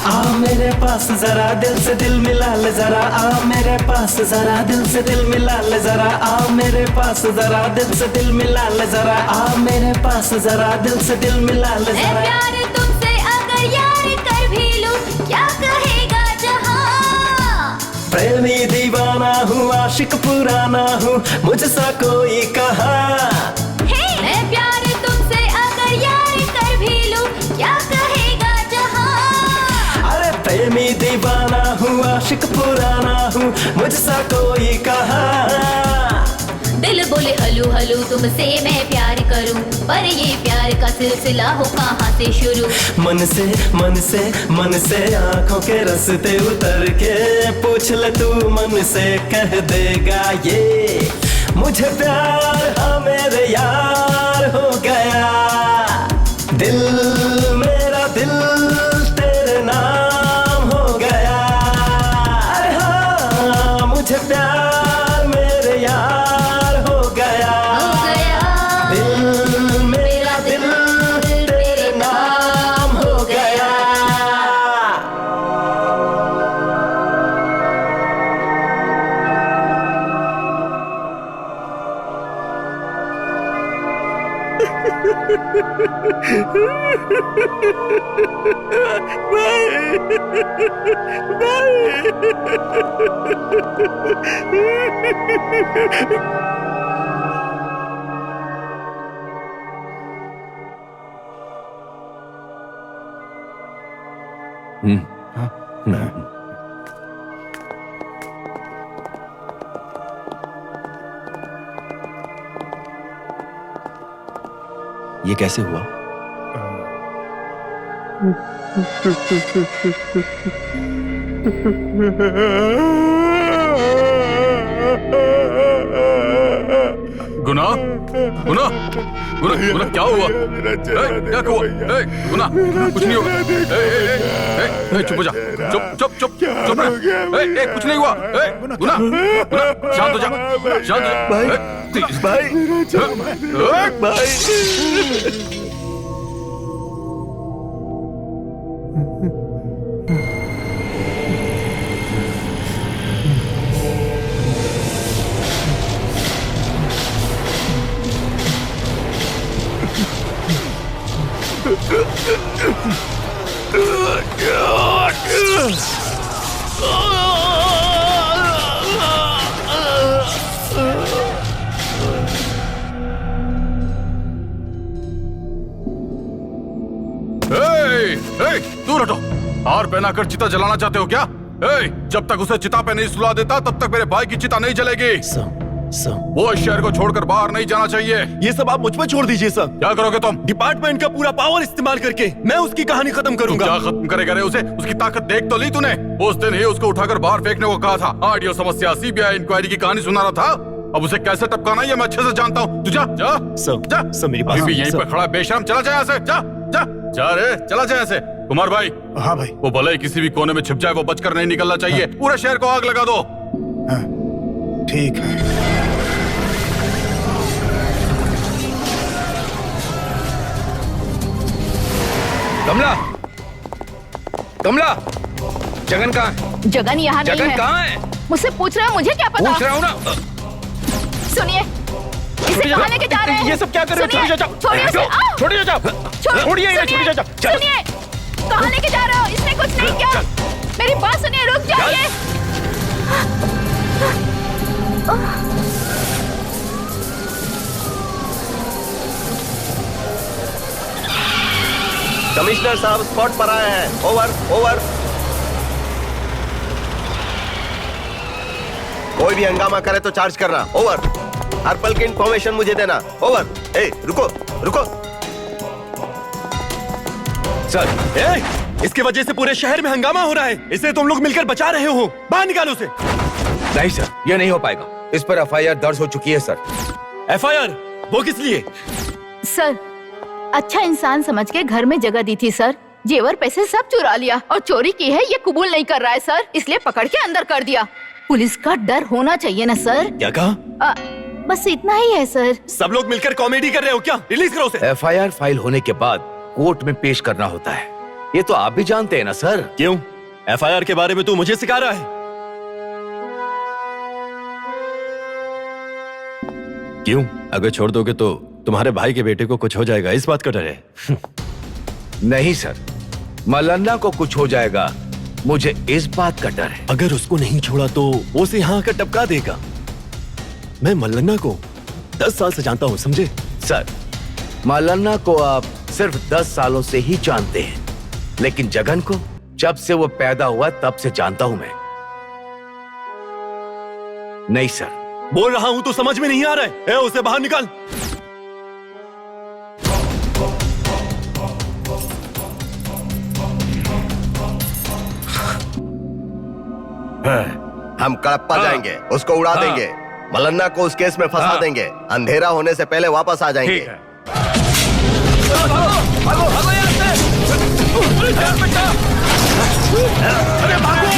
आ मेरे पास जरा दिल से दिल मिला ले जरा, आ मेरे पास जरा दिल से दिल मिला ले जरा, आ मेरे पास जरा दिल से दिल मिला ले जरा, आ मेरे पास जरा दिल से दिल मिला ले जरा। प्यार तुमसे अगर यार कर भी लूं, क्या कहेगा जहां। प्रेमी दीवाना हूँ, आशिक पुराना हूँ, मुझसा कोई कहा। मैं प्यार तुमसे अगर यार कर भी लूं, क्या कहेगा जहां। अरे प्रेमी दीवाना हूँ, आशिक पुराना हूँ, मुझसा कोई कहा। दिल बोले हलू हलू तुमसे मैं प्यार करूं, पर ये प्यार का सिलसिला हो कहाँ से शुरू। मन से आंखों के रास्ते उतर के पूछ ले तू, मन से कह देगा ये मुझे प्यार हाँ मेरे यार हो गया। दिल मेरा दिल तेरे नाम हो गया। अरे हाँ मुझे प्यार मेरे यार हो गया। दिल मेरा दिल तेरे नाम हो गया। ये कैसे हुआ? गुना गुना गुना गुना क्या हुआ? क्या हुआ? गुना कुछ नहीं होगा। चुप हो जा, चुप कुछ नहीं हुआ। गुना शांत हो जा, शांत हो जा भाई। दूर हटो। हार पहनाकर चिता जलाना चाहते हो क्या? जब तक उसे चिता पे नहीं सुला देता तब तक मेरे भाई की चिता नहीं जलेगी। वो इस शहर को छोड़कर बाहर नहीं जाना चाहिए। ये सब आप मुझ पर छोड़ दीजिए सर। क्या करोगे तुम? डिपार्टमेंट का पूरा पावर इस्तेमाल करके मैं उसकी कहानी खत्म करूंगा। क्या खत्म करेगा रे उसे? उसकी ताकत देख तो ली तूने? उस दिन ही उसको उठाकर बाहर फेंकने को कहा था। ऑडियो समस्या, सीबीआई इंक्वायरी की कहानी सुना रहा था। अब उसे कैसे टपकाना ये मैं अच्छे से जानता हूँ। तू जा सर मेरी बात यहीं पर खड़ा बेशरम, चला जाए ऐसे। जा रे, चला जाए ऐसे। कुमार भाई। हाँ भाई। वो भले ही किसी भी कोने में छिप जाए, वो बचकर नहीं निकलना चाहिए। पूरे शहर को आग लगा दो। ठीक है। कमला, कमला, जगन कहाँ है? जगन यहाँ नहीं जगन है। कहाँ है? मुझसे पूछ रहे हो, मुझे क्या पता? पूछ रहा हूँ ना। सुनिए, इसे कहाँ लेके जा रहे हैं? ये सब क्या कर रहे हो? सुनिए, छोड़िए चाचा। छोड़िए उसे, आओ। छोड़िए चाचा। छोड़िए इन्हें, छोड़िए चाचा। सुनिए, कहाँ लेके जा रहे हो? इसने कुछ नहीं किया। मेरी बात सुनिए, रुक जाइए। कमिश्नर साहब स्पॉट पर आए हैं। Over over. कोई भी हंगामा करे तो चार्ज करना। ओवर। हर पल की इंफॉर्मेशन मुझे देना। ओवर। ए, रुको रुको। सर, इसकी वजह से पूरे शहर में हंगामा हो रहा है। इसे तुम लोग मिलकर बचा रहे हो। बाहर निकालो उसे। नहीं सर, ये नहीं हो पाएगा। इस पर एफआईआर दर्ज हो चुकी है सर। एफआईआर? वो किस लिए? सर, अच्छा इंसान समझ के घर में जगह दी थी सर। जेवर पैसे सब चुरा लिया और चोरी की है ये कबूल नहीं कर रहा है सर, इसलिए पकड़ के अंदर कर दिया। पुलिस का डर होना चाहिए ना सर। क्या कहा? बस इतना ही है सर। सब लोग मिलकर कॉमेडी कर रहे हो क्या? रिलीज करो उसे। एफआईआर फाइल होने के बाद कोर्ट में पेश करना होता है, ये तो आप भी जानते हैं ना सर। क्यों? एफआईआर के बारे में तू मुझे सिखा रहा है? क्यों? अगर छोड़ दोगे तो तुम्हारे भाई के बेटे को कुछ हो जाएगा, इस बात का डर है? नहीं सर, मलन्ना को कुछ हो जाएगा, मुझे इस बात का डर है। अगर उसको नहीं छोड़ा तो वो उसे यहाँ आकर टपका देगा। मैं मल्लन्ना को 10 साल से जानता हूँ, समझे? सर, मलन्ना को आप सिर्फ 10 सालों से ही जानते हैं, लेकिन जगन को जब से वो पैदा हुआ तब से जानता हूं मैं। नहीं सर। बोल रहा हूं तो समझ में नहीं आ रहा है। उसे बाहर निकाल। हम कड़प्पा जाएंगे, उसको उड़ा देंगे, मलन्ना को उस केस में फंसा देंगे, अंधेरा होने से पहले वापस आ जाएंगे। अरे भागो!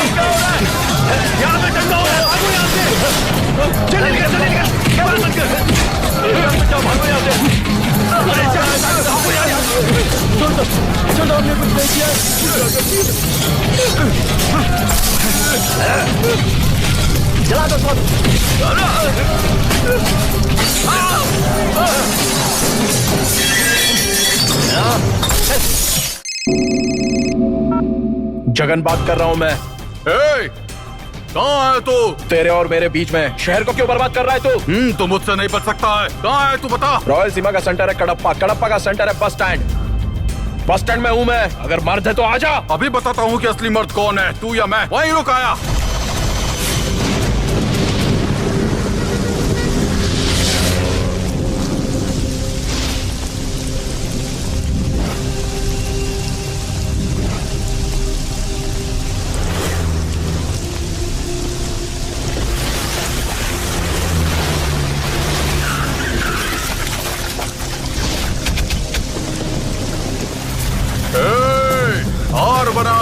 यहाँ पे दंगा हो रहा है, भागो यहाँ से! चलिए, कैमरा बंद कर! भागो यहाँ से! अरे भागो यहाँ से! छोड़ दो, हमने कुछ नहीं किया। जला दो सब। जगन बात कर रहा हूं मैं। कहाँ है तू? तेरे और मेरे बीच में शहर को क्यों बर्बाद कर रहा है तू? तो मुझसे नहीं बच सकता है। कहाँ है तू बता। रॉयल सीमा का सेंटर है कडप्पा, कडप्पा का सेंटर है बस स्टैंड। बस स्टैंड में हूँ मैं, अगर मर्द है तो आजा। अभी बताता हूँ कि असली मर्द कौन है, तू या मैं। वहीं रुक आया। और बना।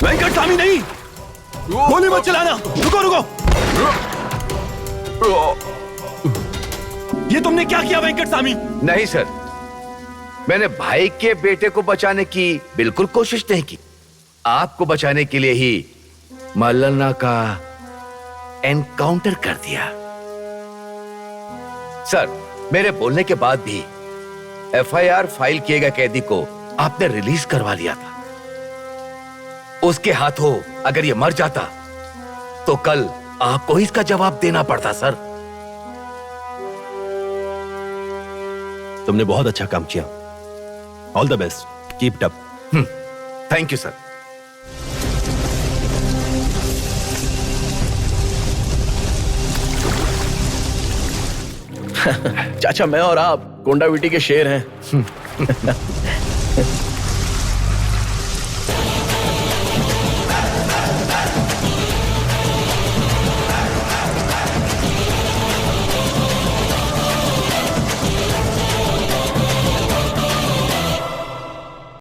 वेंकट स्वामी नहीं, गोली मत चलाना। रुको रुको, ये तुमने क्या किया वेंकट स्वामी? नहीं सर, मैंने भाई के बेटे को बचाने की बिल्कुल कोशिश नहीं की। आपको बचाने के लिए ही मल्लन्ना का एनकाउंटर कर दिया। सर, मेरे बोलने के बाद भी एफआईआर फाइल किए गए कैदी को आपने रिलीज करवा लिया था। उसके हाथों अगर ये मर जाता तो कल आपको ही इसका जवाब देना पड़ता। सर, तुमने बहुत अच्छा काम किया। All the best, keep it up. Thank you sir. चाचा, मैं और आप कोंडाविटी के शेर हैं।